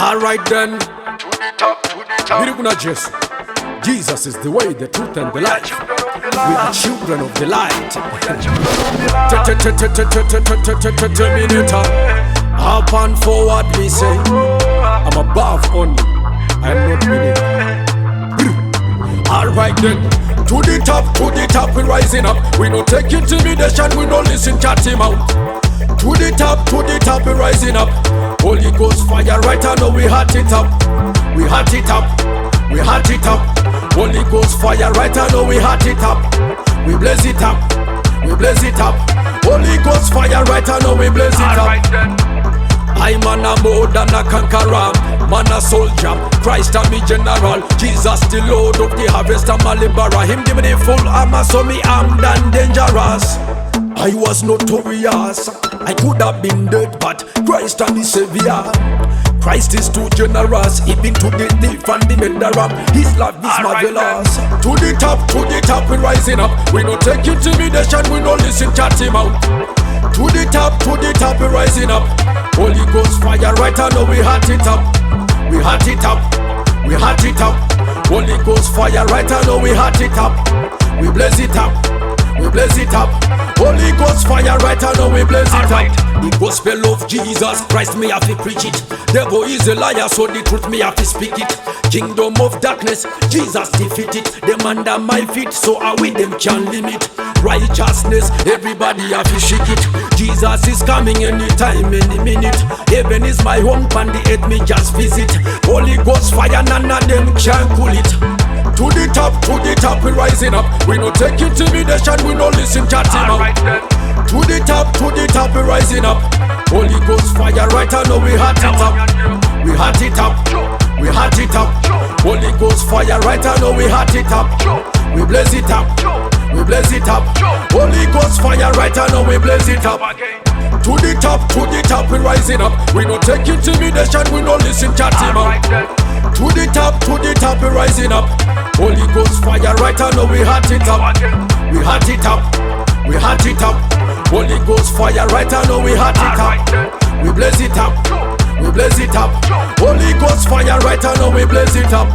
Alright then. Jesus is the way, the truth and the life. We are children of the light. Terminator. Up and forward we say, I'm above only, I'm not beneath. Alright then. To the top, we rising up. We no take intimidation, we no listen cat him out. To the top, we rising up. Holy Ghost fire right now, we hot it up. We hot it up, we hot it up. Holy Ghost fire right now, we hot it up. We blaze it up, we blaze it up. Holy Ghost fire right now, we blaze it up. I'm a more than a conqueror, man a soldier, Christ a me general. Jesus the Lord of the harvest, I'm a liberer. Him give me the full armor, so me armed and dangerous. I was notorious, I could have been dead, but Christ and the Savior. Christ is too generous, even to the thief and the murderer. His love is marvelous. To the top, we rising up. We no take intimidation, we no listen chat him out. To the top, we rising up. Holy Ghost fire right now, we hot it up. We hot it up, we hot it up. Holy Ghost fire right now, we hot it up. We blaze it up, we blaze it up. Holy Ghost fire right now, we blaze it up. The gospel of Jesus Christ, me have to preach it. Devil is a liar, so the truth me have to speak it. Kingdom of darkness, Jesus defeat it. Them under my feet, so I with them can limit. Righteousness, everybody have to shake it. Jesus is coming anytime, any minute. Heaven is my home, and the earth me just visit. Holy Ghost fire, none of them can cool it. To the top, we rising up. We no take intimidation, we no listen chat him out. To the top, we rising up. Holy Ghost fire right now, we hot it up. We hot it up, we hot it up. Holy Ghost fire right now, we hot it up. We blaze it up, we blaze it up. Holy Ghost fire right now, we blaze it up. To the top, we rising up. We no take intimidation, we no listen chat him out. To the top, we rising up. Holy Ghost fire right now, we hot it up. We hot it up, we hot it up. Holy Ghost fire right now, we hot it up. We blaze it up, we blaze it up. Holy Ghost fire right now, we blaze it up.